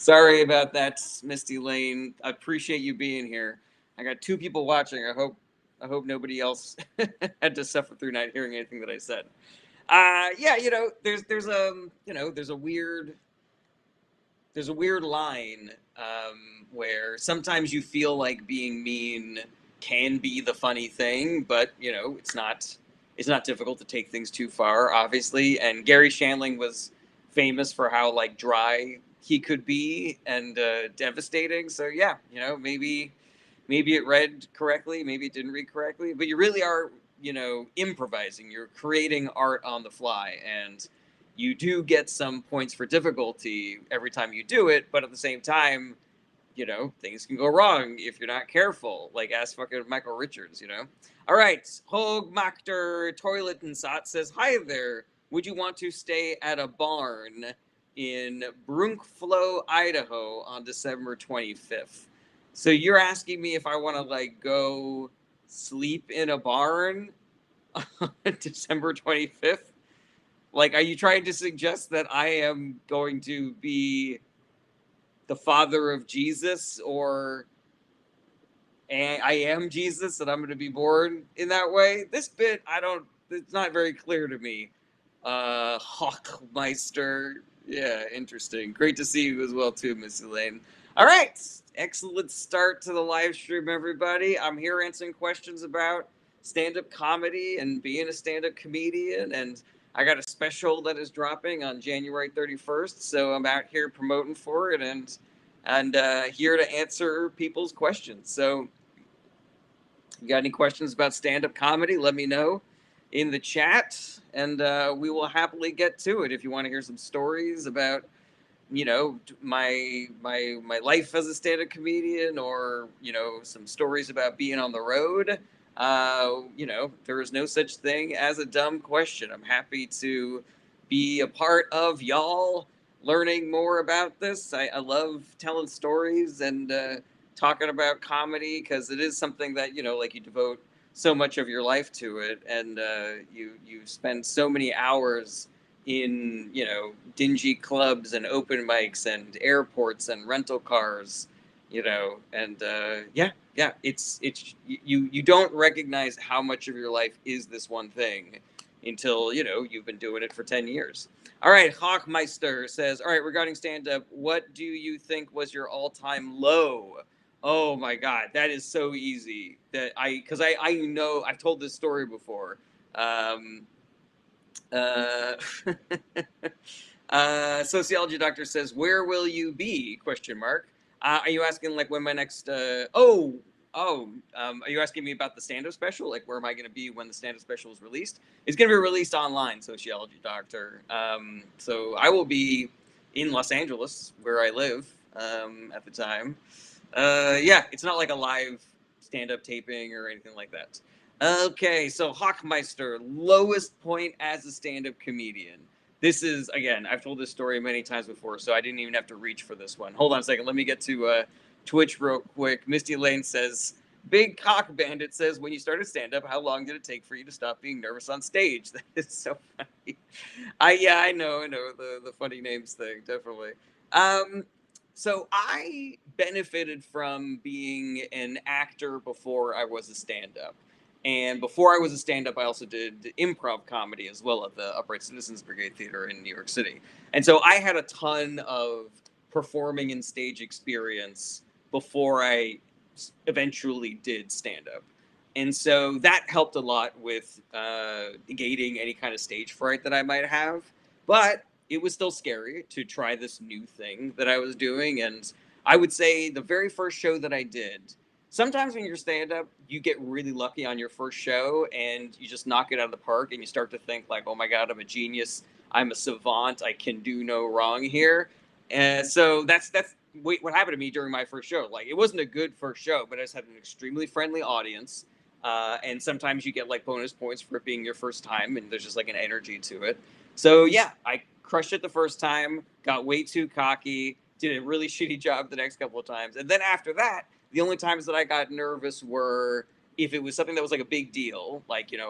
Sorry about that, Misty Lane. I appreciate you being here. I got two people watching. I hope nobody else had to suffer through not hearing anything that I said. Yeah, there's a weird line where sometimes you feel like being mean can be the funny thing, but it's not difficult to take things too far, obviously. And Gary Shandling was famous for how like dry he could be and devastating. So yeah, maybe it read correctly, maybe it didn't read correctly, but you really are improvising. You're creating art on the fly, and you do get some points for difficulty every time you do it, but at the same time, things can go wrong if you're not careful. Like ask fucking Michael Richards. All right, Hog Makter Toilet and Sot says, "Hi there. Would you want to stay at a barn in Brunkflow, Idaho on December 25th?" So you're asking me if I want to like go sleep in a barn on December 25th? Like, are you trying to suggest that I am going to be the father of Jesus, or I am Jesus and I'm going to be born in that way? This bit, it's not very clear to me. Hawkmeister. Yeah, interesting. Great to see you as well, too, Miss Elaine. All right. Excellent start to the live stream, everybody. I'm here answering questions about stand-up comedy and being a stand-up comedian, and I got a special that is dropping on January 31st, so I'm out here promoting for it and here to answer people's questions. So, you got any questions about stand-up comedy? Let me know in the chat, and we will happily get to it. If you want to hear some stories about, my life as a stand-up comedian, or some stories about being on the road, there is no such thing as a dumb question. I'm happy to be a part of y'all learning more about this. I love telling stories and talking about comedy, because it is something that like you devote so much of your life to it, and you spend so many hours in dingy clubs and open mics and airports and rental cars, and yeah, you don't recognize how much of your life is this one thing until you've been doing it for 10 years. All right, Hawkmeister says, all right, regarding stand-up, what do you think was your all-time low? Oh my God, that is so easy. Because I know I've told this story before. Uh, Sociology doctor says, "Where will you be?" Question mark. Are you asking like when my next? Are you asking me about the stand-up special? Like, where am I going to be when the stand-up special is released? It's going to be released online, Sociology doctor. So I will be in Los Angeles, where I live at the time. Yeah, it's not like a live stand-up taping or anything like that. Okay, so Hawkmeister, lowest point as a stand-up comedian. This is, again, I've told this story many times before, so I didn't even have to reach for this one. Hold on a second. Let me get to Twitch real quick. Misty Lane says, Big Cock Bandit says, when you started stand-up, how long did it take for you to stop being nervous on stage? That is so funny. I know the funny names thing, definitely. Um, so I benefited from being an actor before I was a stand-up. And before I was a stand-up, I also did improv comedy as well at the Upright Citizens Brigade Theater in New York City. And so I had a ton of performing and stage experience before I eventually did stand-up. And so that helped a lot with negating any kind of stage fright that I might have. But it was still scary to try this new thing that I was doing. And I would say the very first show that I did, sometimes when you're stand up, you get really lucky on your first show and you just knock it out of the park and you start to think, like, oh my God, I'm a genius. I'm a savant. I can do no wrong here. And so that's what happened to me during my first show. Like, it wasn't a good first show, but I just had an extremely friendly audience. And sometimes you get like bonus points for it being your first time, and there's just like an energy to it. So yeah, I crushed it the first time, got way too cocky, did a really shitty job the next couple of times. And then after that, the only times that I got nervous were if it was something that was like a big deal, like, I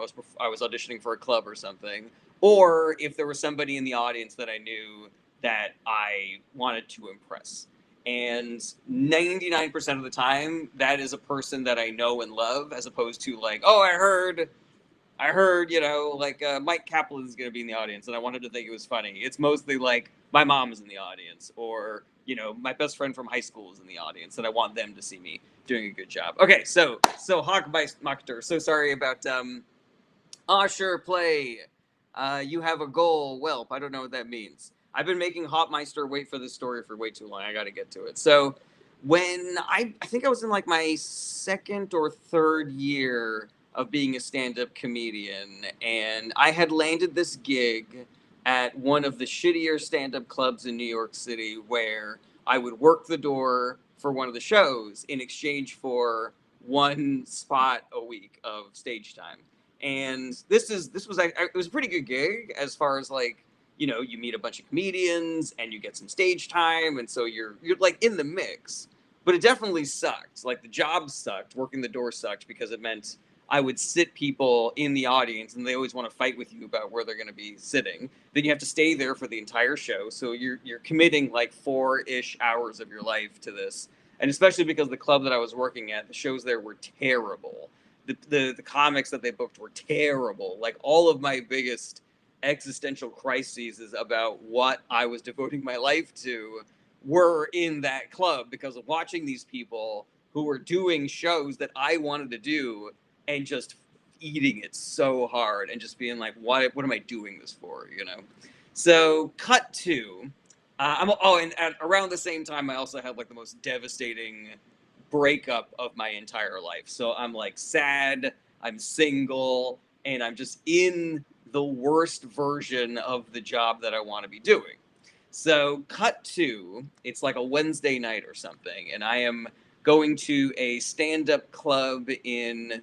was auditioning for a club or something, or if there was somebody in the audience that I knew that I wanted to impress. And 99% of the time, that is a person that I know and love, as opposed to like, oh, I heard, like Mike Kaplan is going to be in the audience, and I wanted to think it was funny. It's mostly like my mom is in the audience, or my best friend from high school is in the audience, and I want them to see me doing a good job. Okay, so Hawkmeister, so sorry about sure, play. You have a goal, whelp. I don't know what that means. I've been making Hopmeister wait for this story for way too long. I got to get to it. So when I think I was in like my second or third year of being a stand-up comedian, and I had landed this gig at one of the shittier stand-up clubs in New York City, where I would work the door for one of the shows in exchange for one spot a week of stage time. And it was a pretty good gig, as far as like, you meet a bunch of comedians and you get some stage time, and so you're like in the mix. But it definitely sucked. Like, the job sucked. Working the door sucked, because it meant I would sit people in the audience, and they always want to fight with you about where they're going to be sitting. Then you have to stay there for the entire show, so you're committing like 4-ish hours of your life to this. And especially because the club that I was working at, the shows there were terrible. The comics that they booked were terrible. Like, all of my biggest existential crises about what I was devoting my life to were in that club, because of watching these people who were doing shows that I wanted to do, and just eating it so hard, and just being like, what am I doing this for? So cut to and around the same time, I also had like the most devastating breakup of my entire life. So I'm like sad, I'm single, and I'm just in the worst version of the job that I want to be doing. So cut to, it's like a Wednesday night or something, and I am going to a stand-up club in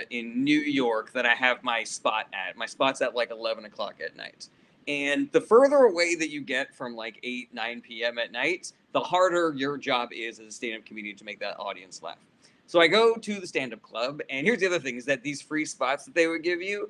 New York that I have my spot at. My spot's at like 11 o'clock at night. And the further away that you get from like 8, 9 p.m. at night, the harder your job is as a stand-up comedian to make that audience laugh. So I go to the stand-up club, and here's the other thing, is that these free spots that they would give you,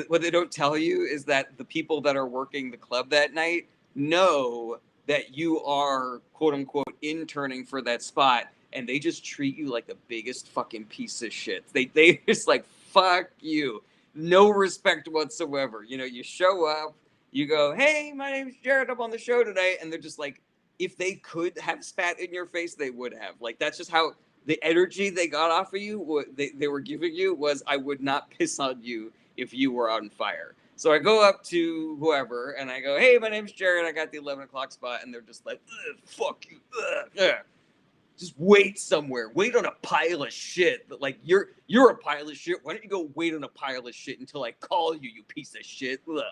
what they don't tell you is that the people that are working the club that night know that you are, quote unquote, interning for that spot, and they just treat you like the biggest fucking piece of shit. They just like, fuck you. No respect whatsoever. You show up, you go, hey, my name's Jared, I'm on the show today, and they're just like, if they could have spat in your face, they would have. Like, that's just how the energy they got off of you, what they were giving you, was, I would not piss on you if you were on fire. So I go up to whoever, and I go, hey, my name's Jared, I got the 11 o'clock spot, and they're just like, fuck you, just wait somewhere. Wait on a pile of shit. Like, you're a pile of shit. Why don't you go wait on a pile of shit until I call you, you piece of shit? Ugh.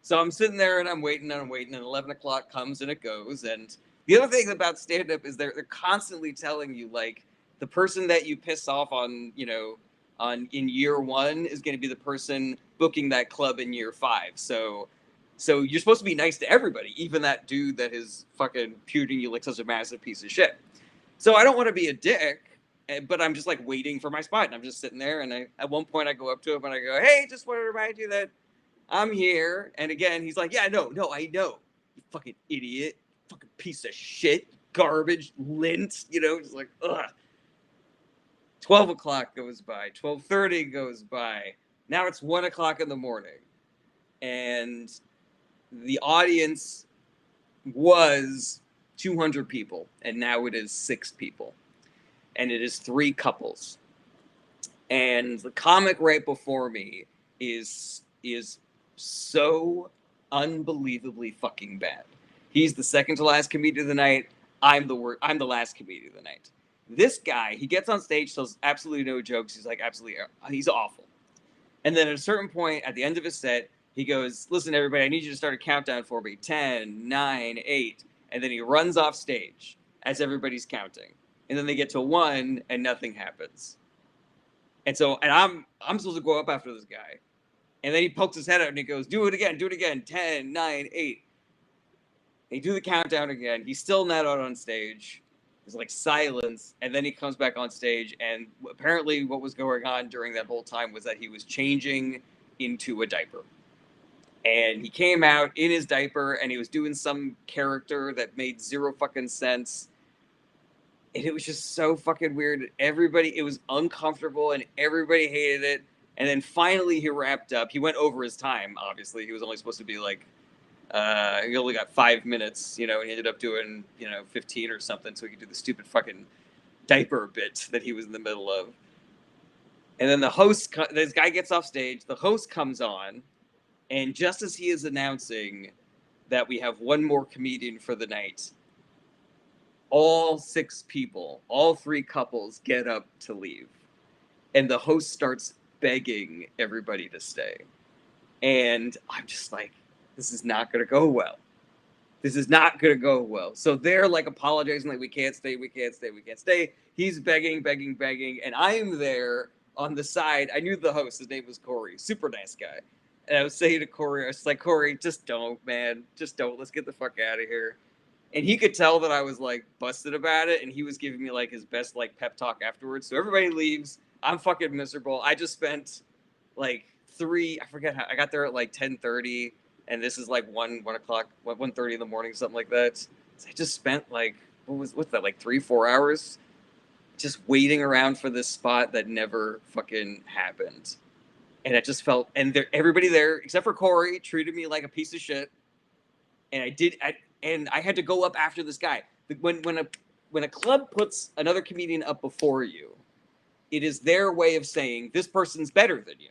So I'm sitting there, and I'm waiting, and 11 o'clock comes and it goes. And the other thing about stand-up is they're constantly telling you, like, the person that you piss off on, in year 1 is going to be the person booking that club in year 5. So you're supposed to be nice to everybody, even that dude that is fucking puting you like such a massive piece of shit. So I don't want to be a dick, but I'm just like waiting for my spot, and I'm just sitting there. And at one point I go up to him and I go, hey, just want to remind you that I'm here. And again, he's like, yeah, no, I know. You fucking idiot. Fucking piece of shit. Garbage. Lint. Just like, ugh. 12 o'clock goes by. 12:30 goes by. Now it's 1 o'clock in the morning. And the audience was 200 people. And now it is 6 people. And it is 3 couples. And the comic right before me is so unbelievably fucking bad. He's the second to last comedian of the night. I'm the last comedian of the night. This guy, he gets on stage, tells absolutely no jokes. He's awful. And then at a certain point, at the end of his set, he goes, listen, everybody, I need you to start a countdown for me. 10, 9, 8. And then he runs off stage as everybody's counting. And then they get to 1 and nothing happens. And I'm supposed to go up after this guy. And then he pokes his head out and he goes, do it again, 10, 9, 8. They do the countdown again. He's still not out on stage. There's like silence. And then he comes back on stage. And apparently what was going on during that whole time was that he was changing into a diaper. And he came out in his diaper and he was doing some character that made zero fucking sense. And it was just so fucking weird. Everybody, it was uncomfortable and everybody hated it. And then finally he wrapped up. He went over his time, obviously. He was only supposed to be like, he only got 5 minutes, and he ended up doing, 15 or something so he could do the stupid fucking diaper bit that he was in the middle of. And then this guy gets off stage, the host comes on, and just as he is announcing that we have one more comedian for the night, all 6 people, all 3 couples get up to leave. And the host starts begging everybody to stay. And I'm just like, this is not going to go well. This is not going to go well. So they're like apologizing, like, we can't stay, we can't stay, we can't stay. He's begging, begging, begging. And I'm there on the side. I knew the host. His name was Corey. Super nice guy. And I was saying to Corey, I was like, Corey, just don't, man. Just don't. Let's get the fuck out of here. And he could tell that I was like busted about it. And he was giving me like his best like pep talk afterwards. So everybody leaves. I'm fucking miserable. I just spent like I forget how, I got there at like 10:30. And this is like 1:30 in the morning, something like that. So I just spent like, what's that, like 3-4 hours just waiting around for this spot that never fucking happened. And I just felt, and everybody there, except for Corey, treated me like a piece of shit. And I had to go up after this guy. When a club puts another comedian up before you, it is their way of saying this person's better than you,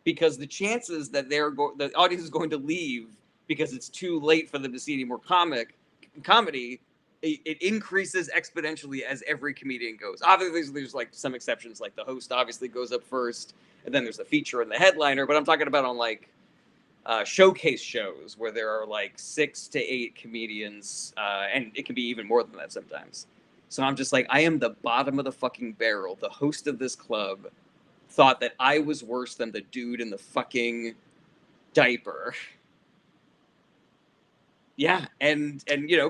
because the chances that the audience is going to leave because it's too late for them to see any more comedy, it increases exponentially as every comedian goes. Obviously, there's like some exceptions, like the host obviously goes up first, and then there's the feature and the headliner. But I'm talking about on like showcase shows where there are like 6 to 8 comedians, and it can be even more than that sometimes. So I'm just like, I am the bottom of the fucking barrel. The host of this club thought that I was worse than the dude in the fucking diaper. Yeah, and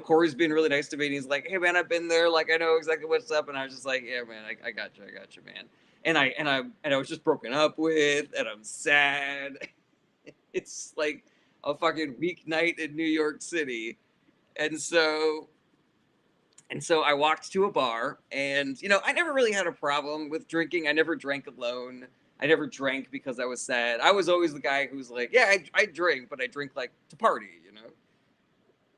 Corey's being really nice to me, and he's like, "Hey man, I've been there. Like, I know exactly what's up." And I was just like, "Yeah, man, I got you, man." And I was just broken up with, and I'm sad. It's like a fucking weeknight in New York City, and so I walked to a bar, and I never really had a problem with drinking. I never drank alone. I never drank because I was sad. I was always the guy who's like, yeah, I drink, but I drink like to party.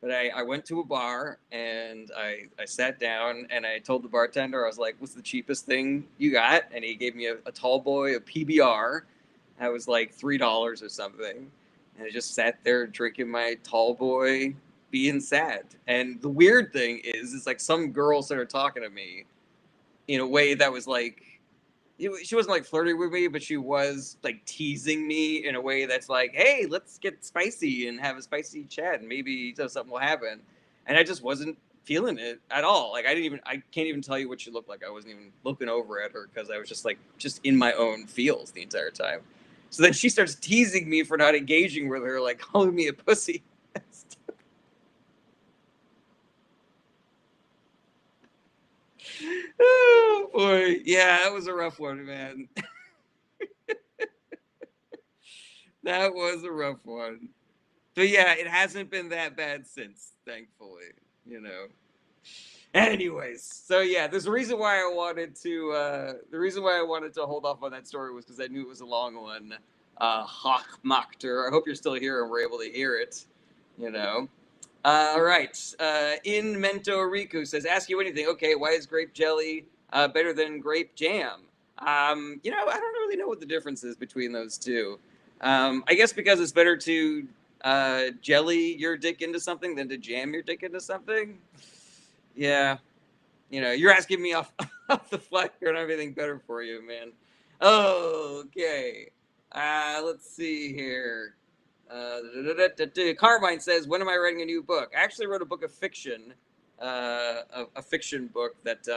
But I went to a bar and I sat down and I told the bartender, I was like, what's the cheapest thing you got? And he gave me a tall boy, a PBR. That was like $3 or something. And I just sat there drinking my tall boy, being sad. And the weird thing is like some girl started talking to me in a way that was like, she wasn't like flirting with me, but she was like teasing me in a way that's like, hey, let's get spicy and have a spicy chat, and maybe something will happen. And I just wasn't feeling it at all. Like I can't even tell you what she looked like. I wasn't even looking over at her because I was just in my own feels the entire time. So then she starts teasing me for not engaging with her, like calling me a pussy. Oh boy, yeah, that was a rough one, man. That was a rough one. But yeah, it hasn't been that bad since, thankfully. You know. Anyways, so yeah, there's a reason why I wanted to. The reason why I wanted to hold off on that story was because I knew it was a long one. Hochmachter. I hope you're still here and we're able to hear it. You know. All right. In Mento Riku says, "Ask you anything." Okay, why is grape jelly better than grape jam? I don't really know what the difference is between those two. I guess because it's better to jelly your dick into something than to jam your dick into something. Yeah, you're asking me off off the fly here and everything better for you, man. Okay. Let's see here. Carmine says, "When am I writing a new book?" I actually wrote a book of fiction, a fiction book that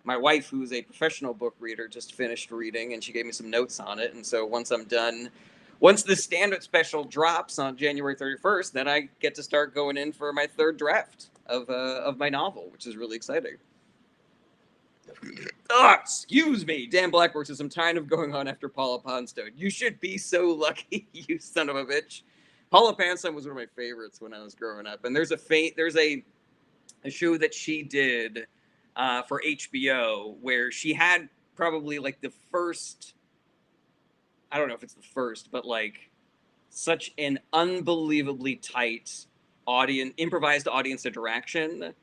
my wife, who's a professional book reader, just finished reading, and she gave me some notes on it. And so once I'm done, once the stand-up special drops on January 31st, then I get to start going in for my 3rd draft of my novel, which is really exciting. Oh, excuse me. Dan Blackburn says, "I'm tired of going on after Paula Poundstone. You should be so lucky, you son of a bitch." Paula Poundstone was one of my favorites when I was growing up. And there's a show that she did for HBO where she had probably like the first, I don't know if it's the first, but like such an unbelievably tight improvised audience interaction.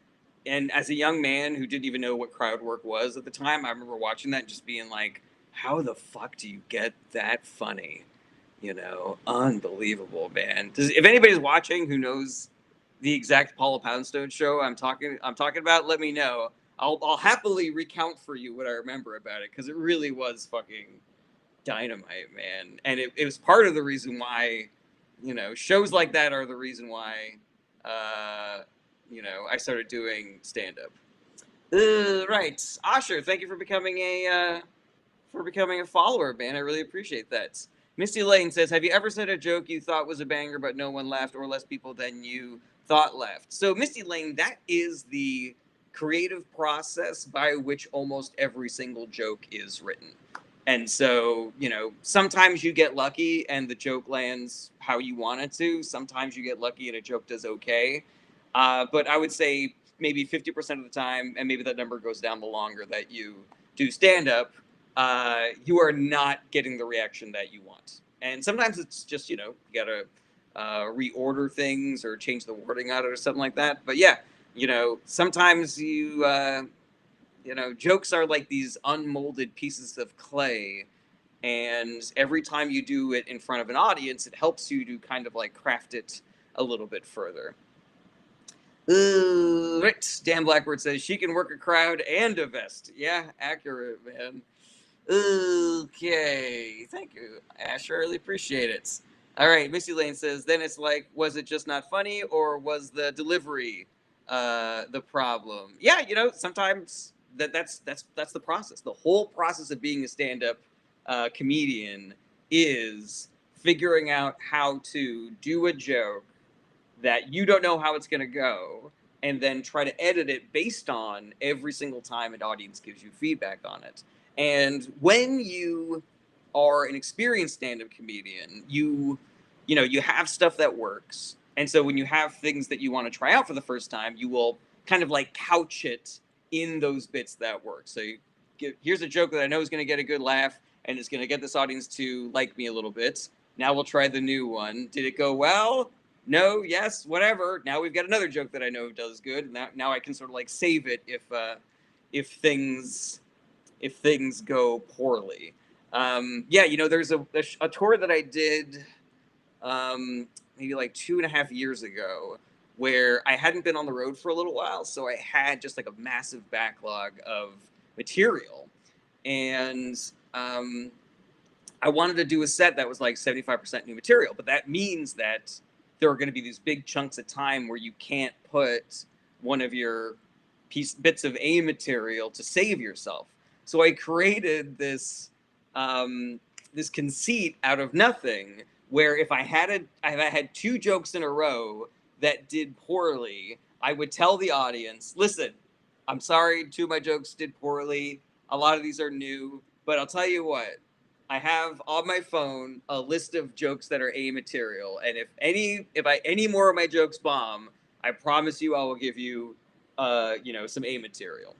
And as a young man who didn't even know what crowd work was at the time, I remember watching that and just being like, how the fuck do you get that funny? You know, unbelievable, man. If anybody's watching who knows the exact Paula Poundstone show I'm talking about, let me know. I'll happily recount for you what I remember about it, because it really was fucking dynamite, man. And it was part of the reason why, you know, shows like that are the reason why, you know, I started doing stand up. Right, Osher, thank you for becoming a follower, man. I really appreciate that. Misty Lane says, "Have you ever said a joke you thought was a banger but no one laughed, or less people than you thought laughed?" So, Misty Lane, that is the creative process by which almost every single joke is written. And so, you know, sometimes you get lucky and the joke lands how you want it to. Sometimes you get lucky and a joke does okay. But I would say maybe 50% of the time, and maybe that number goes down the longer that you do stand up, you are not getting the reaction that you want. And sometimes it's just, you know, you gotta reorder things or change the wording on it or something like that. But yeah, you know, sometimes you know, jokes are like these unmolded pieces of clay. And every time you do it in front of an audience, it helps you to kind of like craft it a little bit further. Right. Dan Blackbird says she can work a crowd and a vest. Yeah, accurate, man. Okay. Thank you, Ash. I really appreciate it. All right. Missy Lane says, then it's like, was it just not funny, or was the delivery the problem? Yeah, you know, sometimes that's the process. The whole process of being a stand-up comedian is figuring out how to do a joke that you don't know how it's going to go, and then try to edit it based on every single time an audience gives you feedback on it. And when you are an experienced stand-up comedian, you know, you have stuff that works. And so when you have things that you want to try out for the first time, you will kind of like couch it in those bits that work. So here's a joke that I know is going to get a good laugh and it's going to get this audience to like me a little bit. Now we'll try the new one. Did it go well? No, yes, whatever. Now we've got another joke that I know does good. Now I can sort of like save it if things go poorly. Yeah, you know, there's a tour that I did maybe like 2.5 years ago where I hadn't been on the road for a little while, so I had just like a massive backlog of material, and I wanted to do a set that was like 75% new material, but that means that there are going to be these big chunks of time where you can't put one of your bits of A material to save yourself. So I created this conceit out of nothing, where if I had two jokes in a row that did poorly, I would tell the audience, listen, I'm sorry, two of my jokes did poorly. A lot of these are new, but I'll tell you what, I have on my phone a list of jokes that are A material, and if any more of my jokes bomb, I promise you I will give you, you know, some A material.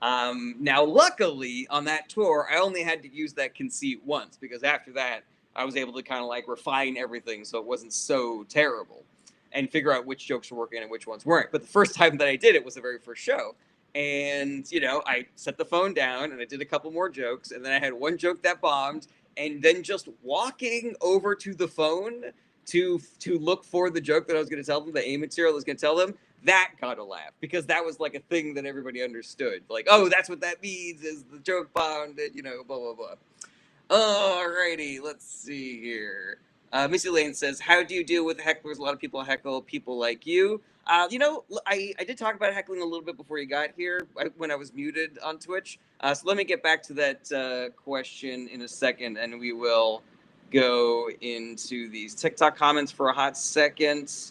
Now, luckily, on that tour, I only had to use that conceit once, because after that, I was able to kind of like refine everything so it wasn't so terrible and figure out which jokes were working and which ones weren't. But the first time that I did it was the very first show. And, you know, I set the phone down and I did a couple more jokes, and then I had one joke that bombed, and then just walking over to the phone to look for the joke that I was going to tell them, the A material I was going to tell them, that got a laugh, because that was like a thing that everybody understood. Like, oh, that's what that means, is the joke bombed, and, you know, blah, blah, blah. Alrighty, let's see here. Missy Lane says, how do you deal with hecklers? A lot of people heckle people like you. You know, I did talk about heckling a little bit before you got here, when I was muted on Twitch. So let me get back to that question in a second, and we will go into these TikTok comments for a hot second.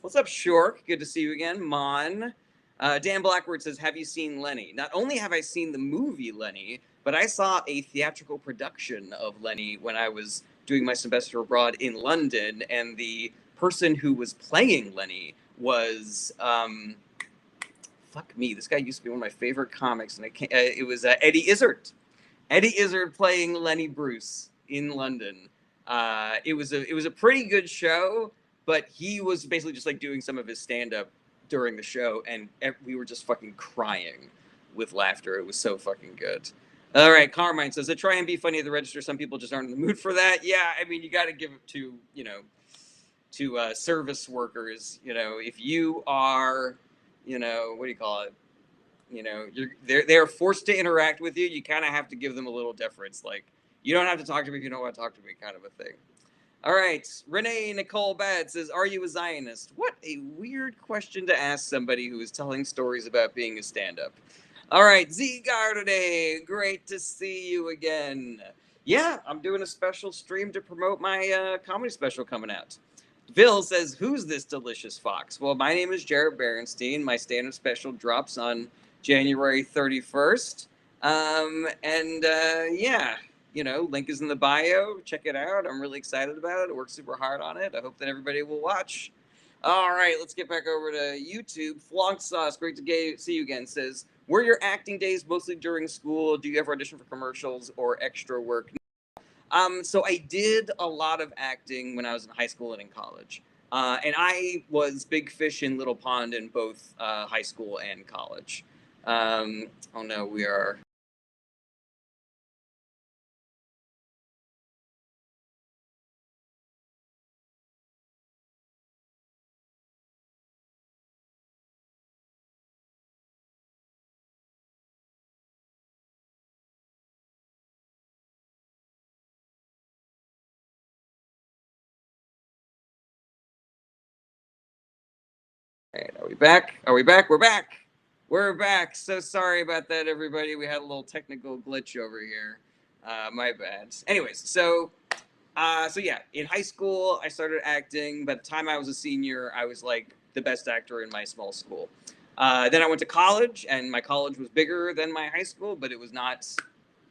What's up, Shork? Good to see you again. Mon. Dan Blackwood says, have you seen Lenny? Not only have I seen the movie Lenny, but I saw a theatrical production of Lenny when I was doing my semester abroad in London, and the person who was playing Lenny was fuck me. This guy used to be one of my favorite comics, and it was Eddie Izzard. Eddie Izzard playing Lenny Bruce in London. It was a pretty good show, but he was basically just like doing some of his stand up during the show, and we were just fucking crying with laughter. It was so fucking good. All right, Carmine says, "I try and be funny at the register. Some people just aren't in the mood for that." Yeah, I mean, you got to give it to service workers. If you are, what do you call it? They're forced to interact with you. You kind of have to give them a little deference. Like, you don't have to talk to me if you don't want to talk to me, kind of a thing. All right, Renee Nicole Bad says, "Are you a Zionist?" What a weird question to ask somebody who is telling stories about being a stand-up. All right, Z Gardaday, great to see you again. Yeah, I'm doing a special stream to promote my comedy special coming out. Bill says, "Who's this delicious fox?" Well, my name is Jared Berenstein. My stand-up special drops on January 31st. Yeah, link is in the bio. Check it out. I'm really excited about it. I worked super hard on it. I hope that everybody will watch. All right, let's get back over to YouTube. Flonk Sauce, great to see you again, says, "Were your acting days mostly during school? Do you ever audition for commercials or extra work?" So I did a lot of acting when I was in high school and in college. And I was big fish in little pond in both high school and college. Oh no, we are. All right, are we back? Are we back? We're back. We're back. So sorry about that, everybody. We had a little technical glitch over here. My bad. Anyways, so yeah, in high school, I started acting. By the time I was a senior, I was like the best actor in my small school. Then I went to college, and my college was bigger than my high school, but it was not,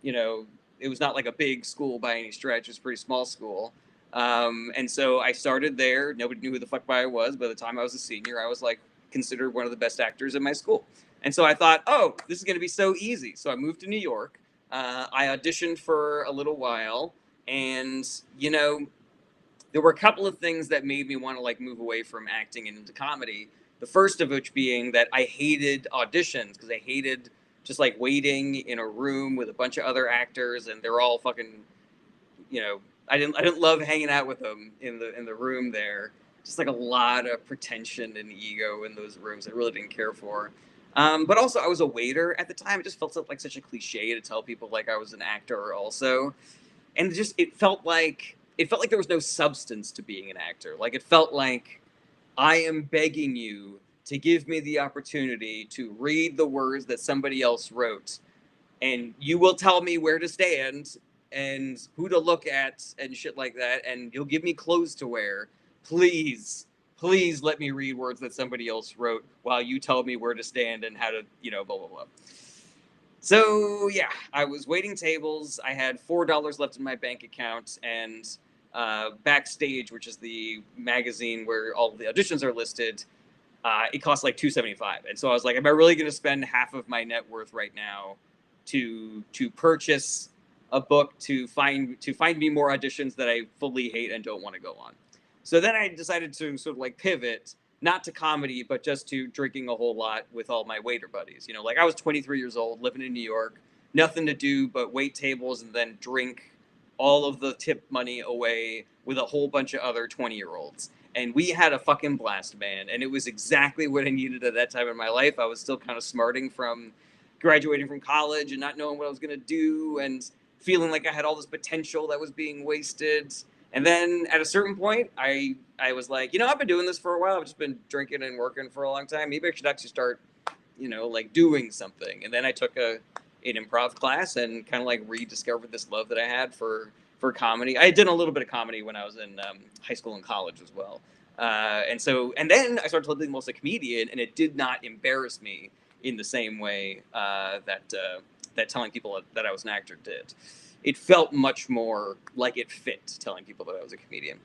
you know, it was not like a big school by any stretch. It was a pretty small school. And so I started there. Nobody knew who the fuck I was. By the time I was a senior, I was like considered one of the best actors in my school. And so I thought, oh, this is going to be so easy. So I moved to New York. I auditioned for a little while, and there were a couple of things that made me want to like move away from acting and into comedy. The first of which being that I hated auditions because I hated just like waiting in a room with a bunch of other actors and they're all fucking, I didn't love hanging out with them in the room there. Just like a lot of pretension and ego in those rooms I really didn't care for. But also I was a waiter at the time. It just felt like such a cliche to tell people like I was an actor also, and just it felt like there was no substance to being an actor. Like it felt like I am begging you to give me the opportunity to read the words that somebody else wrote, and you will tell me where to stand and who to look at and shit like that, and you'll give me clothes to wear. Please, please let me read words that somebody else wrote while you tell me where to stand and how to, blah blah blah. So yeah, I was waiting tables. I had $4 left in my bank account, and Backstage, which is the magazine where all the auditions are listed, it costs like $2.75. And so I was like, am I really going to spend half of my net worth right now to purchase a book to find me more auditions that I fully hate and don't want to go on? So then I decided to sort of like pivot, not to comedy, but just to drinking a whole lot with all my waiter buddies. Like I was 23 years old, living in New York, nothing to do but wait tables and then drink all of the tip money away with a whole bunch of other 20-year-olds. And we had a fucking blast, man. And it was exactly what I needed at that time in my life. I was still kind of smarting from graduating from college and not knowing what I was going to do and feeling like I had all this potential that was being wasted. And then at a certain point, I was like, I've been doing this for a while. I've just been drinking and working for a long time. Maybe I should actually start, like doing something. And then I took an improv class and kind of like rediscovered this love that I had for comedy. I did a little bit of comedy when I was in high school and college as well. And then I started to live almost a comedian, and it did not embarrass me in the same way that telling people that I was an actor did. it felt much more like it fit telling people that I was a comedian.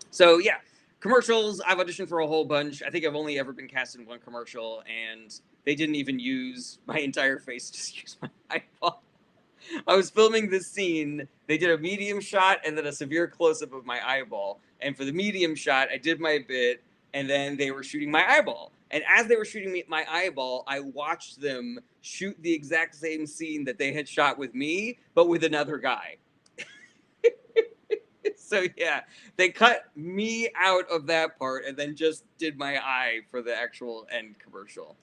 So yeah, commercials. I've auditioned for a whole bunch. I think I've only ever been cast in one commercial, and they didn't even use my entire face; just use my eyeball. I was filming this scene. They did a medium shot and then a severe close up of my eyeball. And for the medium shot, I did my bit, and then they were shooting my eyeball. And as they were shooting my eyeball, I watched them shoot the exact same scene that they had shot with me, but with another guy. So yeah, they cut me out of that part and then just did my eye for the actual end commercial.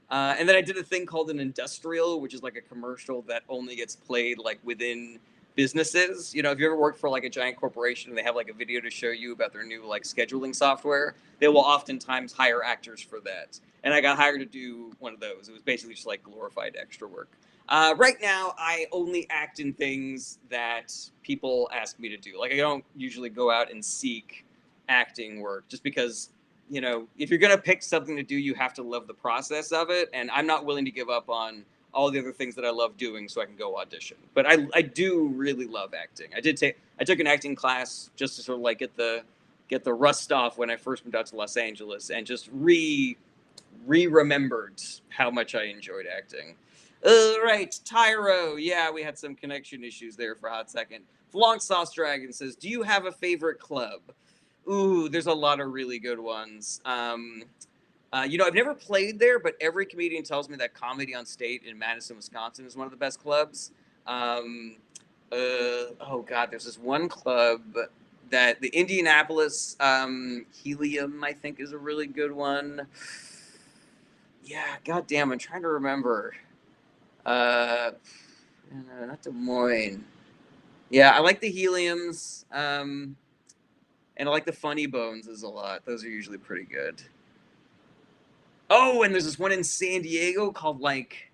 And then I did a thing called an industrial, which is like a commercial that only gets played like within businesses. You know, if you ever worked for like a giant corporation and they have like a video to show you about their new like scheduling software, they will oftentimes hire actors for that. And I got hired to do one of those. It was basically just like glorified extra work. Right now, I only act in things that people ask me to do. Like, I don't usually go out and seek acting work just because, you know, if you're going to pick something to do, you have to love the process of it. And I'm not willing to give up on all the other things that I love doing so I can go audition. But I do really love acting. I took an acting class just to sort of like get the rust off when I first moved out to Los Angeles and just remembered how much I enjoyed acting. Right, Tyro. Yeah, we had some connection issues there for a hot second. Flonk Sauce Dragon says, "Do you have a favorite club?" Ooh, there's a lot of really good ones. You know, I've never played there, but every comedian tells me that Comedy on State in Madison, Wisconsin, is one of the best clubs. Oh God, there's this one club that the Indianapolis Helium, I think, is a really good one. Yeah, goddamn, I'm trying to remember. Not Des Moines. Yeah, I like the Heliums, and I like the Funny Bones a lot. Those are usually pretty good. Oh, and there's this one in San Diego called like,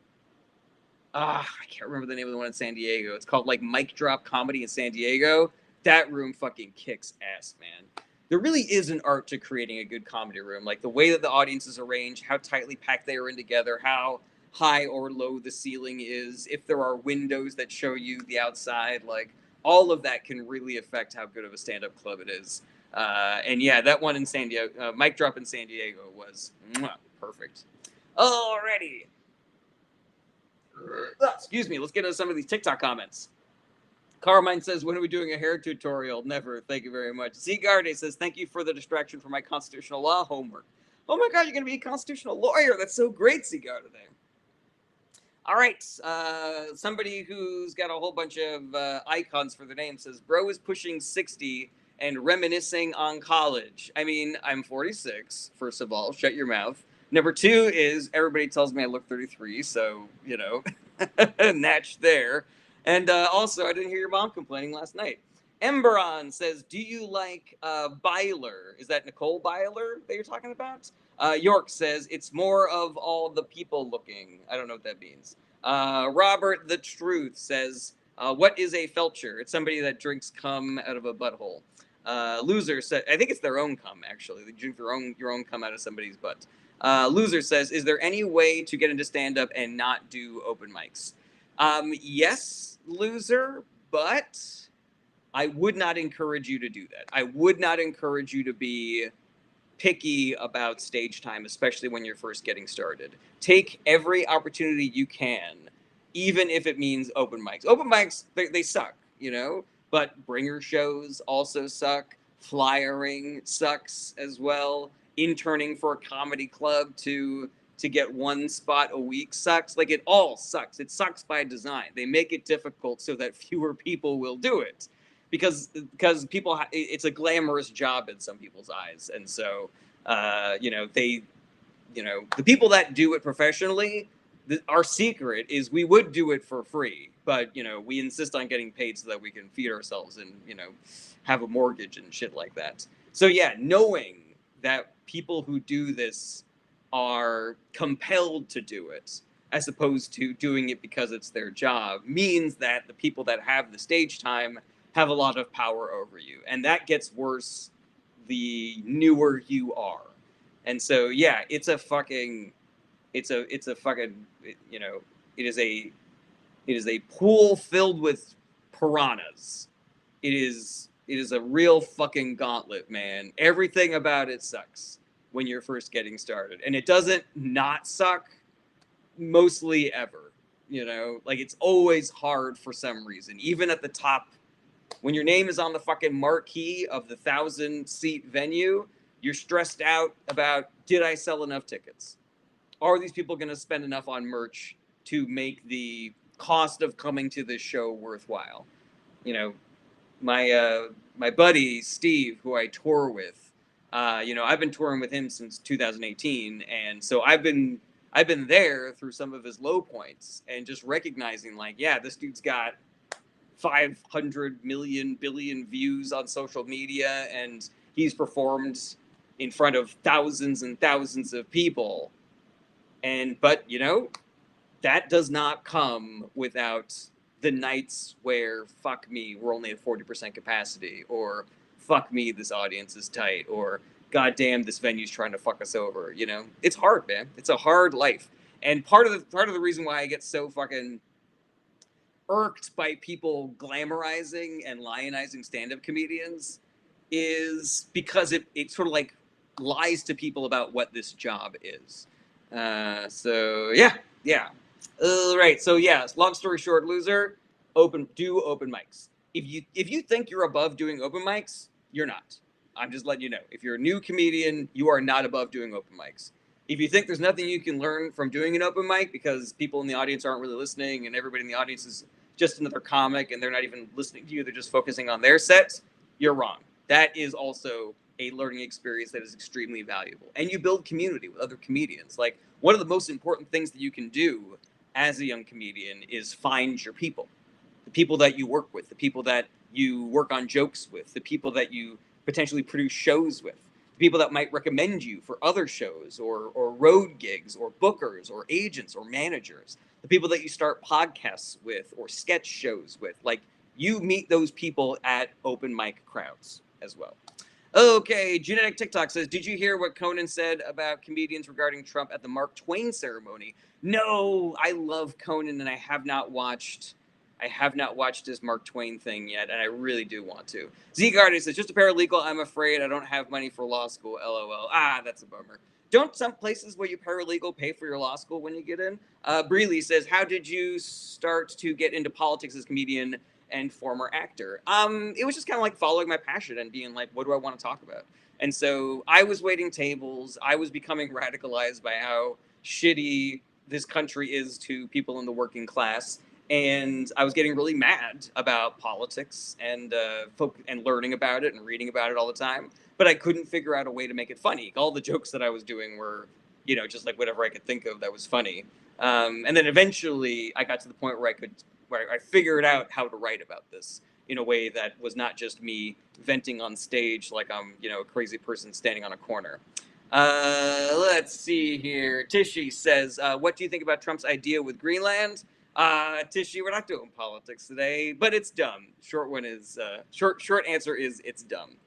I can't remember the name of the one in San Diego. It's called like Mic Drop Comedy in San Diego. That room fucking kicks ass, man. There really is an art to creating a good comedy room. Like the way that the audience is arranged, how tightly packed they are in together, how high or low the ceiling is, if there are windows that show you the outside, like all of that can really affect how good of a stand-up club it is. And yeah, that one in San Diego, Mic Drop in San Diego was perfect. Alrighty. Excuse me. Let's get into some of these TikTok comments. Carmine says, "When are we doing a hair tutorial?" Never. Thank you very much. Z Garde says, "Thank you for the distraction for my constitutional law homework." Oh my God, you're going to be a constitutional lawyer. That's so great, Z Garde. All right. Somebody who's got a whole bunch of icons for their name says, "Bro is pushing 60 and reminiscing on college." I mean, I'm 46, first of all. Shut your mouth. Number two is everybody tells me I look 33, so, you know, natch there. And also, I didn't hear your mom complaining last night. Emberon says, "Do you like Byler?" Is that Nicole Byler that you're talking about? York says, "It's more of all the people looking." I don't know what that means. Robert the Truth says, "What is a felcher?" It's somebody that drinks cum out of a butthole. Loser said, I think it's their own cum, actually. They drink your own cum out of somebody's butt. Loser says, "Is there any way to get into stand-up and not do open mics?" Yes, Loser, but I would not encourage you to do that. I would not encourage you to be picky about stage time, especially when you're first getting started. Take every opportunity you can, even if it means open mics. Open mics, they suck, you know, but bringer shows also suck. Flyering sucks as well. Interning for a comedy club to get one spot a week sucks. Like, it all sucks. It sucks by design. They make it difficult so that fewer people will do it because people it's a glamorous job in some people's eyes, and so you know, the people that do it professionally, our secret is we would do it for free, but you know, we insist on getting paid so that we can feed ourselves and, you know, have a mortgage and shit like that. So yeah, knowing that people who do this are compelled to do it as opposed to doing it because it's their job means that the people that have the stage time have a lot of power over you, and that gets worse the newer you are. And so yeah, it's a fucking, you know, it is a pool filled with piranhas. It is a real fucking gauntlet, man. Everything about it sucks when you're first getting started, and it doesn't not suck mostly ever. You know, like it's always hard for some reason, even at the top. When your name is on the fucking marquee of the 1,000-seat venue, you're stressed out about, did I sell enough tickets? Are these people going to spend enough on merch to make the cost of coming to this show worthwhile? You know, my buddy Steve, who I tour with, I've been touring with him since 2018, and so I've been there through some of his low points, and just recognizing like, yeah, this dude's got 500 million billion views on social media, and he's performed in front of thousands and thousands of people. But that does not come without the nights where, fuck me, we're only at 40% capacity, or fuck me, this audience is tight, or god damn, this venue's trying to fuck us over. It's hard, man. It's a hard life. And part of the reason why I get so fucking irked by people glamorizing and lionizing stand-up comedians is because it sort of like lies to people about what this job is. So yeah. Right. So yeah. Long story short, loser. Do open mics. If you think you're above doing open mics, you're not. I'm just letting you know. If you're a new comedian, you are not above doing open mics. If you think there's nothing you can learn from doing an open mic because people in the audience aren't really listening and everybody in the audience is just another comic and they're not even listening to you, they're just focusing on their sets, you're wrong. That is also a learning experience that is extremely valuable. And you build community with other comedians. Like, one of the most important things that you can do as a young comedian is find your people. The people that you work with, the people that you work on jokes with, the people that you potentially produce shows with, the people that might recommend you for other shows or road gigs or bookers or agents or managers, the people that you start podcasts with or sketch shows with. Like, you meet those people at open mic crowds as well. Okay, Genetic TikTok says, did you hear what Conan said about comedians regarding Trump at the Mark Twain ceremony? No, I love Conan, and I have not watched his Mark Twain thing yet, and I really do want to. Z Garden says, just a paralegal, I'm afraid I don't have money for law school, LOL. Ah, that's a bummer. Don't some places where you paralegal pay for your law school when you get in? Breeley says, how did you start to get into politics as a comedian and former actor? It was just kind of like following my passion and being like, what do I want to talk about? And so I was waiting tables. I was becoming radicalized by how shitty this country is to people in the working class. And I was getting really mad about politics and learning about it and reading about it all the time. But I couldn't figure out a way to make it funny. All the jokes that I was doing were, just like whatever I could think of that was funny. And then eventually I got to the point where I figured out how to write about this in a way that was not just me venting on stage like I'm, a crazy person standing on a corner. Let's see here. Tishy says, what do you think about Trump's idea with Greenland? Tishy, we're not doing politics today, but it's dumb. Short answer is it's dumb.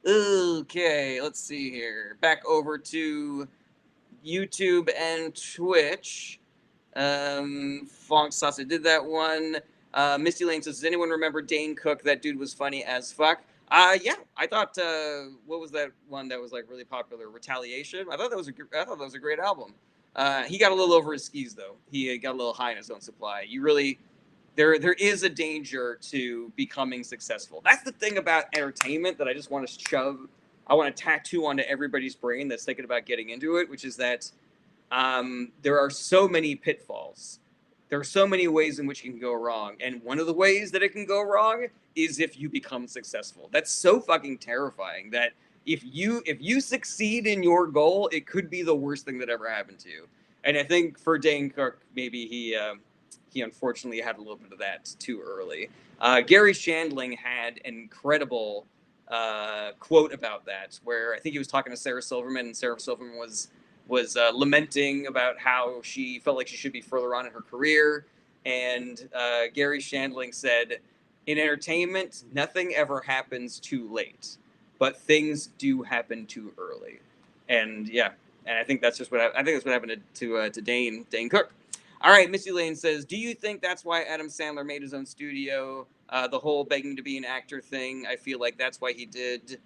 Okay, let's see here. Back over to YouTube and Twitch. Fong Sasa did that one. Misty Lane says, does anyone remember Dane Cook? That dude was funny as fuck. Yeah, I thought, what was that one that was like really popular? Retaliation? I thought that was a great album. He got a little over his skis though. He got a little high in his own supply. There is a danger to becoming successful. That's the thing about entertainment that I just want to I want to tattoo onto everybody's brain that's thinking about getting into it, which is that there are so many pitfalls. There are so many ways in which it can go wrong. And one of the ways that it can go wrong is if you become successful. That's so fucking terrifying that if you succeed in your goal, it could be the worst thing that ever happened to you. And I think for Dane Cook, maybe he unfortunately had a little bit of that too early. Gary Shandling had an incredible quote about that, where I think he was talking to Sarah Silverman, and Sarah Silverman was lamenting about how she felt like she should be further on in her career. And Gary Shandling said, in entertainment, nothing ever happens too late, but things do happen too early. And yeah, and I think that's just what happened to Dane Cook. All right, Missy Lane says, do you think that's why Adam Sandler made his own studio? The whole begging to be an actor thing, I feel like that's why he did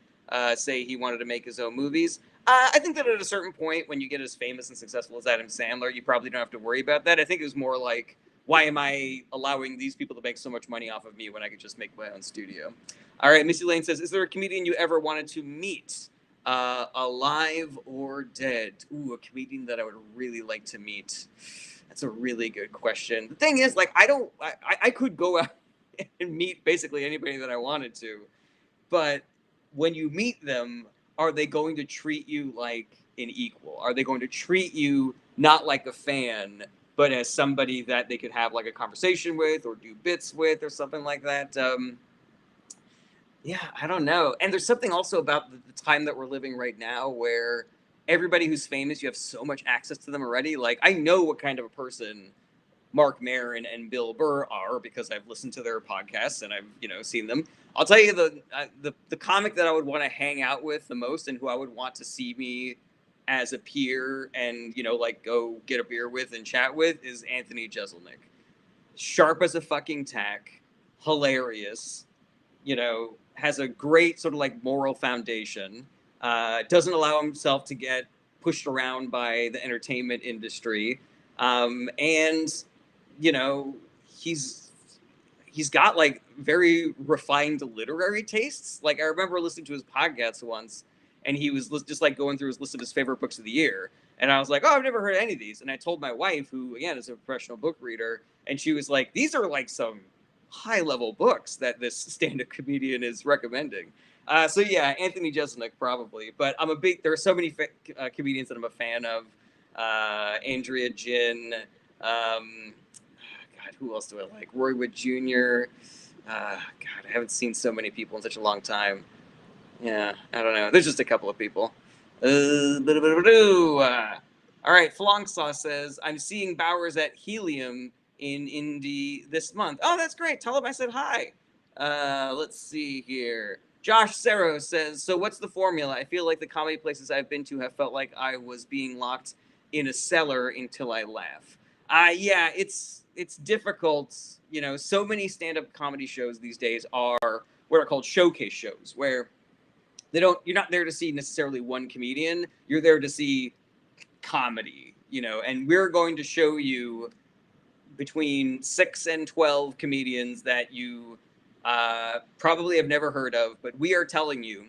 say he wanted to make his own movies. I think that at a certain point, when you get as famous and successful as Adam Sandler, you probably don't have to worry about that. I think it was more like, why am I allowing these people to make so much money off of me when I could just make my own studio? All right, Missy Lane says, is there a comedian you ever wanted to meet? Alive or dead? Ooh, a comedian that I would really like to meet. That's a really good question. The thing is, like, I could go out and meet basically anybody that I wanted to, but when you meet them, are they going to treat you like an equal? Are they going to treat you not like a fan, but as somebody that they could have like a conversation with or do bits with or something like that? Yeah, I don't know. And there's something also about the time that we're living right now where everybody who's famous, you have so much access to them already. Like, I know what kind of a person Mark Maron and Bill Burr are because I've listened to their podcasts and I've seen them. I'll tell you the comic that I would want to hang out with the most and who I would want to see me as a peer and like go get a beer with and chat with is Anthony Jeselnik. Sharp as a fucking tack, hilarious, has a great sort of like moral foundation, doesn't allow himself to get pushed around by the entertainment industry, and you know he's he's got like very refined literary tastes. Like I remember listening to his podcast once, and he was just like going through his list of his favorite books of the year, and I was like, oh, I've never heard any of these, and I told my wife, who again is a professional book reader, and she was like, these are like some high level books that this stand-up comedian is recommending. So yeah, Anthony Jeselnik probably, but there are so many comedians that I'm a fan of. Andrea Jin, God, who else do I like? Roy Wood Jr. God, I haven't seen so many people in such a long time. Yeah, I don't know. There's just a couple of people. All right, Flongsaw says, I'm seeing Bowers at Helium in Indy this month. Oh, that's great. Tell him I said hi. Let's see here. Josh Serro says, so what's the formula? I feel like the comedy places I've been to have felt like I was being locked in a cellar until I laugh. Yeah, it's difficult. So many stand-up comedy shows these days are what are called showcase shows, where you're not there to see necessarily one comedian. You're there to see comedy, and we're going to show you between 6 and 12 comedians that you probably have never heard of, but we are telling you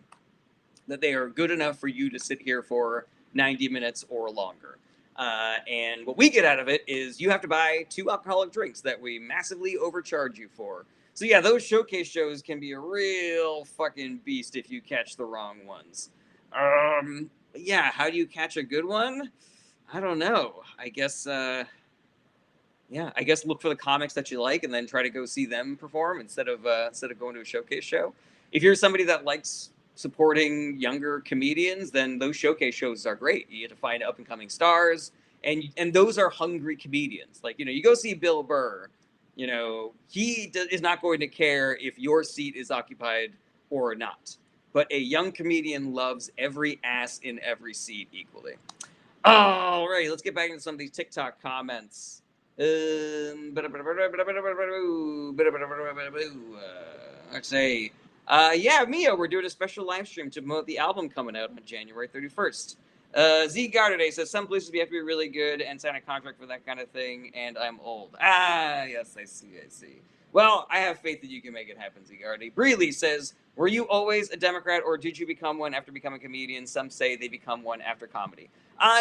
that they are good enough for you to sit here for 90 minutes or longer. And what we get out of it is you have to buy 2 alcoholic drinks that we massively overcharge you for. So yeah, those showcase shows can be a real fucking beast if you catch the wrong ones. Yeah, how do you catch a good one? I don't know. I guess look for the comics that you like and then try to go see them perform instead of going to a showcase show. If you're somebody that likes supporting younger comedians, then those showcase shows are great. You get to find up and coming stars, and those are hungry comedians. Like you go see Bill Burr, he is not going to care if your seat is occupied or not. But a young comedian loves every ass in every seat equally. All right, let's get back into some of these TikTok comments. Let's say, yeah, Mia, we're doing a special live stream to promote the album coming out on January 31st. Z Gardaday says some places we have to be really good and sign a contract for that kind of thing, and I'm old. Yes, I see. Well, I have faith that you can make it happen, Z Gardaday. Breeley says, were you always a Democrat, or did you become one after becoming a comedian? Some say they become one after comedy.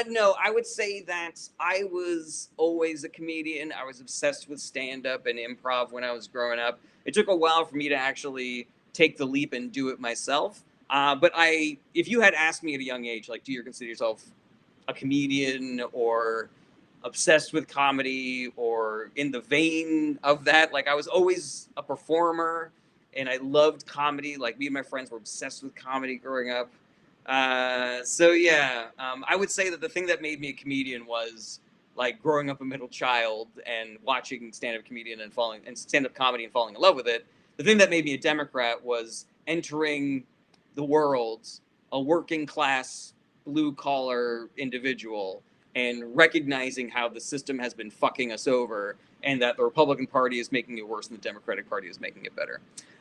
No, I would say that I was always a comedian. I was obsessed with stand-up and improv when I was growing up. It took a while for me to actually take the leap and do it myself. But if you had asked me at a young age, like, do you consider yourself a comedian or obsessed with comedy or in the vein of that, like I was always a performer and I loved comedy. Like me and my friends were obsessed with comedy growing up. So yeah, I would say that the thing that made me a comedian was like growing up a middle child and watching stand-up comedy and falling in love with it. The thing that made me a Democrat was entering the world, a working class, blue collar individual, and recognizing how the system has been fucking us over and that the Republican Party is making it worse and the Democratic Party is making it better.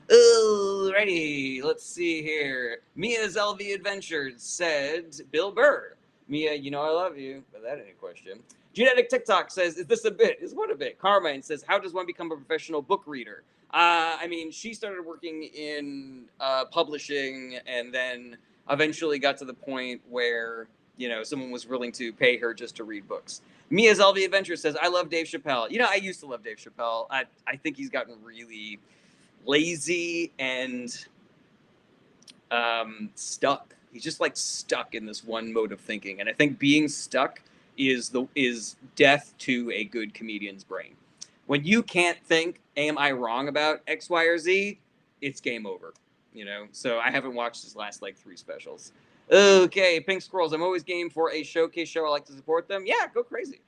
Alrighty, let's see here. Mia's LV Adventures said Bill Burr. Mia, you know I love you, without any question. Genetic TikTok says, is this a bit? Is what a bit? Carmine says, how does one become a professional book reader? I mean, she started working in publishing and then eventually got to the point where, you know, someone was willing to pay her just to read books. Mia's LV Adventure says, I love Dave Chappelle. You know, I used to love Dave Chappelle. I think he's gotten really lazy and stuck. He's just like stuck in this one mode of thinking. And I think being stuck is death to a good comedian's brain. When you can't think, am I wrong about X, Y, or Z? It's game over. You know, so I haven't watched his last like 3 specials. Okay, Pink Squirrels. I'm always game for a showcase show. I like to support them. Yeah, go crazy.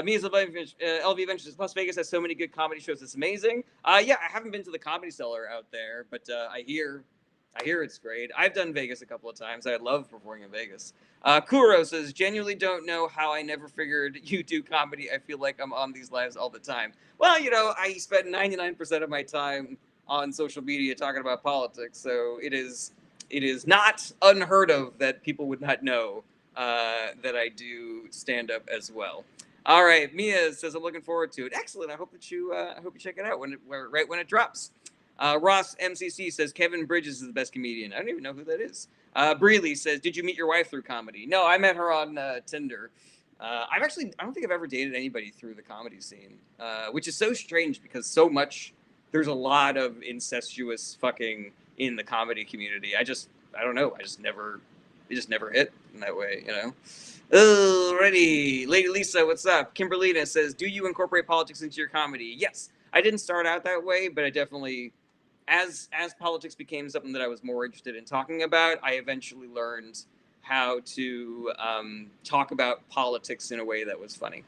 Me as LV Adventures. Las Vegas has so many good comedy shows. It's amazing. Yeah, I haven't been to the Comedy Cellar out there, but I hear it's great. I've done Vegas a couple of times. I love performing in Vegas. Kuro says, genuinely don't know how I never figured you do comedy. I feel like I'm on these lives all the time. Well, you know, I spend 99% of my time on social media talking about politics, so it is not unheard of that people would not know that I do stand up as well. All right, Mia says I'm looking forward to it. Excellent. I hope you check it out right when it drops. Ross MCC says Kevin Bridges is the best comedian. I don't even know who that is. Breeley says, did you meet your wife through comedy? No, I met her on Tinder. I don't think I've ever dated anybody through the comedy scene, which is so strange because there's a lot of incestuous fucking in the comedy community. I don't know. It just never hit in that way, you know? Alrighty. Lady Lisa, what's up? Kimberlina says, do you incorporate politics into your comedy? Yes. I didn't start out that way, but I definitely, as politics became something that I was more interested in talking about, I eventually learned how to talk about politics in a way that was funny.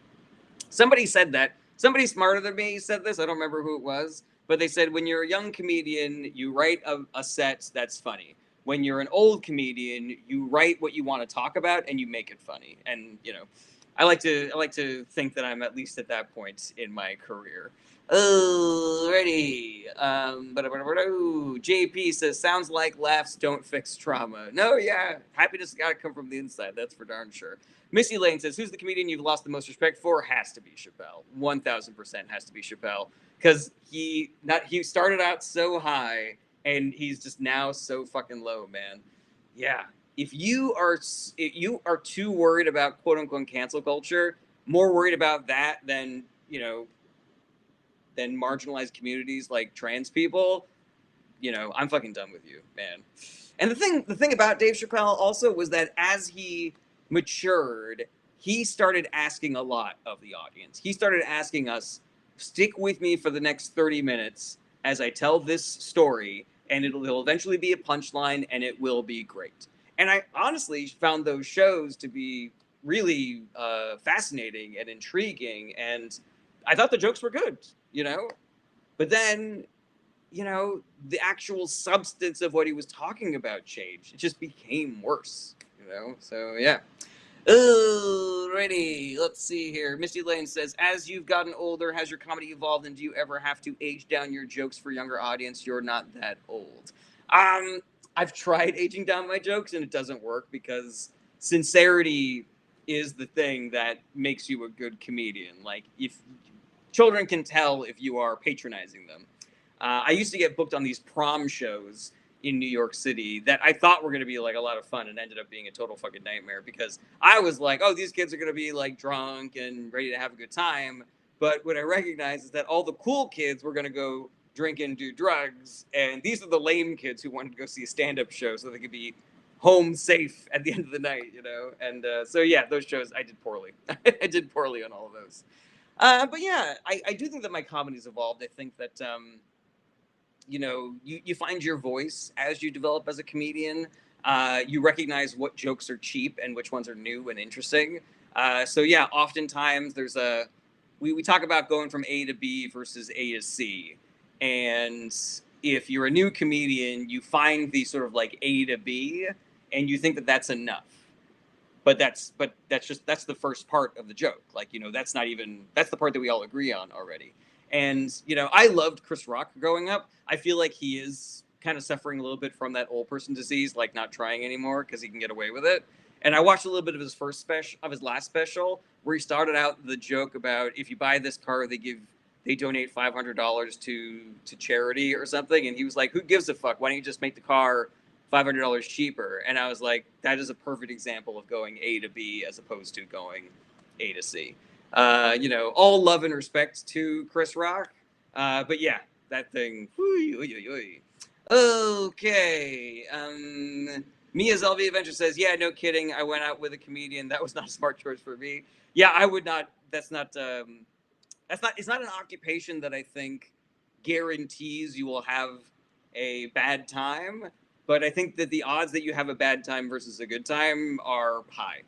Somebody said that. Somebody smarter than me said this. I don't remember who it was, but they said when you're a young comedian, you write a set that's funny. When you're an old comedian, you write what you want to talk about and you make it funny. And you know, I like to think that I'm at least at that point in my career. Alrighty. JP says, sounds like laughs don't fix trauma. No, yeah. Happiness gotta come from the inside. That's for darn sure. Missy Lane says, who's the comedian you've lost the most respect for? Has to be Chappelle. 1000% has to be Chappelle. Because he started out so high and he's just now so fucking low, man. Yeah. If you are too worried about quote unquote cancel culture, more worried about that than, you know, than marginalized communities like trans people, you know, I'm fucking done with you, man. And the thing about Dave Chappelle also was that as he matured, he started asking a lot of the audience. He started asking us, stick with me for the next 30 minutes as I tell this story, and it'll eventually be a punchline, and it will be great. And I honestly found those shows to be really fascinating and intriguing, and I thought the jokes were good, you know? But then, you know, the actual substance of what he was talking about changed. It just became worse, you know? So, yeah. Alrighty, let's see here. Misty Lane says, as you've gotten older, has your comedy evolved, and do you ever have to age down your jokes for younger audience? You're not that old. I've tried aging down my jokes, and it doesn't work because sincerity is the thing that makes you a good comedian. Like, if children can tell if you are patronizing them. I used to get booked on these prom shows in New York City that I thought were going to be like a lot of fun and ended up being a total fucking nightmare because I was like, oh, these kids are going to be like drunk and ready to have a good time. But what I recognized is that all the cool kids were going to go drink and do drugs. And these are the lame kids who wanted to go see a stand-up show so they could be home safe at the end of the night, you know? And so, yeah, those shows, I did poorly. I did poorly on all of those. But yeah, I do think that my comedy's evolved. I think that, you know, you find your voice as you develop as a comedian. You recognize what jokes are cheap and which ones are new and interesting. So yeah, oftentimes we talk about going from A to B versus A to C. And if you're a new comedian, you find the sort of like A to B and you think that that's enough. but that's the first part of the joke. Like, that's not even, that's the part that we all agree on already. And I loved Chris Rock growing up. I feel like he is kind of suffering a little bit from that old person disease, like not trying anymore because he can get away with it. And I watched a little bit of his first special, of his last special, where he started out the joke about, if you buy this car, they donate $500 to charity or something. And he was like, who gives a fuck? Why don't you just make the car $500 cheaper? And I was like, that is a perfect example of going A to B as opposed to going A to C. All love and respect to Chris Rock. But yeah, that thing. Okay. Mia's LV Adventure says, yeah, no kidding. I went out with a comedian. That was not a smart choice for me. Yeah, I would not. It's not an occupation that I think guarantees you will have a bad time. But I think that the odds that you have a bad time versus a good time are high.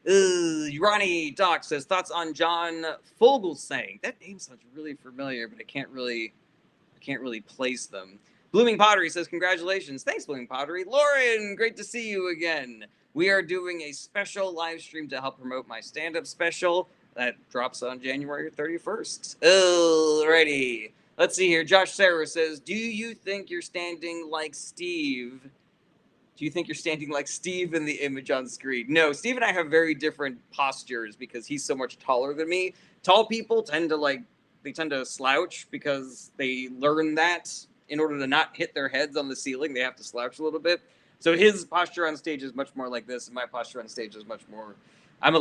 Ronnie Doc says, thoughts on John Fogelsang. That name sounds really familiar, but I can't really place them. Blooming Pottery says, congratulations. Thanks, Blooming Pottery. Lauren, great to see you again. We are doing a special live stream to help promote my stand-up special that drops on January 31st. Alrighty. Let's see here. Josh Sarah says, do you think you're standing like Steve? Do you think you're standing like Steve in the image on screen? No, Steve and I have very different postures because he's so much taller than me. Tall people tend to slouch because they learn that in order to not hit their heads on the ceiling, they have to slouch a little bit. So his posture on stage is much more like this, and my posture on stage is much more, I'm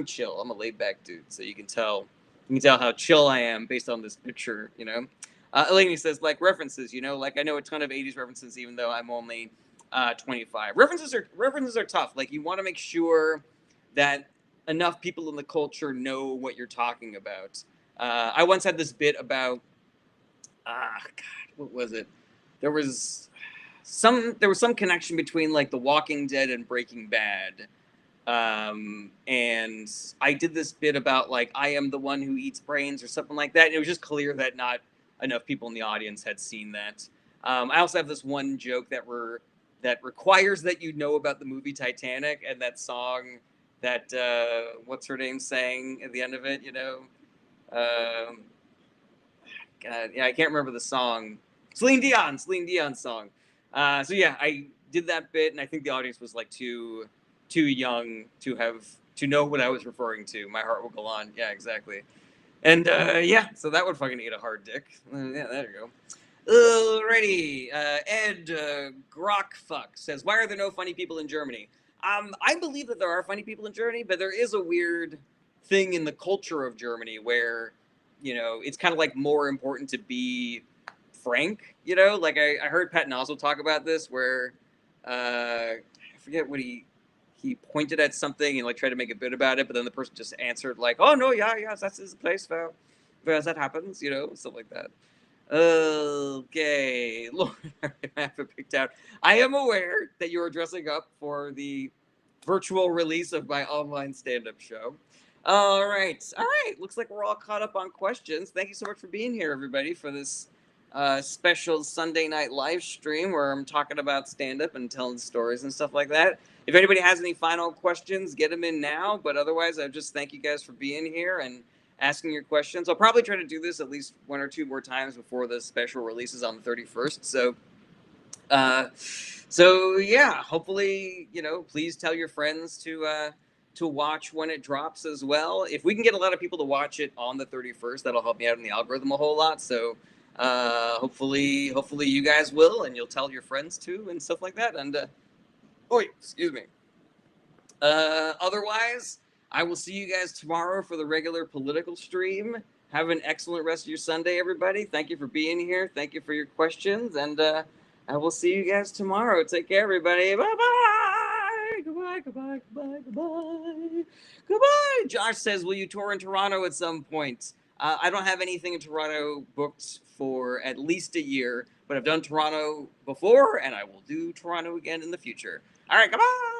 chill. I'm a laid back dude. So you can tell how chill I am based on this picture, Eleni says, like references, like I know a ton of 80s references, even though I'm only 25. References are tough. Like you want to make sure that enough people in the culture know what you're talking about. I once had this bit about, what was it? There was some connection between like The Walking Dead and Breaking Bad. And I did this bit about like, I am the one who eats brains or something like that. And it was just clear that not enough people in the audience had seen that. I also have this one joke that requires that you know about the movie Titanic and that song that, what's her name sang at the end of it, God, yeah, I can't remember the song. Celine Dion song. So yeah, I did that bit, and I think the audience was like too young to know what I was referring to. My Heart Will Go On. Yeah, exactly. And yeah, so that would fucking eat a hard dick. Yeah, there you go. Alrighty. Ed Grokfuck says, why are there no funny people in Germany? I believe that there are funny people in Germany, but there is a weird thing in the culture of Germany where, it's kind of like more important to be frank, like I heard Pat Nozzle talk about this where, I forget what he pointed at something and like tried to make a bit about it, but then the person just answered like, oh no, yeah, that is a place where that happens, stuff like that. Okay, Lauren, I have it picked out. I am aware that you are dressing up for the virtual release of my online stand-up show. All right. Looks like we're all caught up on questions. Thank you so much for being here, everybody, for this special Sunday night live stream where I'm talking about stand-up and telling stories and stuff like that. If anybody has any final questions, get them in now. But otherwise, I just thank you guys for being here and asking your questions. I'll probably try to do this at least one or two more times before the special releases on the 31st. So yeah, hopefully, please tell your friends to watch when it drops as well. If we can get a lot of people to watch it on the 31st, that'll help me out in the algorithm a whole lot. So hopefully you guys will, and you'll tell your friends too and stuff like that. And excuse me. Otherwise, I will see you guys tomorrow for the regular political stream. Have an excellent rest of your Sunday, everybody. Thank you for being here. Thank you for your questions, and I will see you guys tomorrow. Take care, everybody. Bye-bye. Goodbye. Josh says, will you tour in Toronto at some point? I don't have anything in Toronto booked for at least a year, but I've done Toronto before, and I will do Toronto again in the future. All right, goodbye.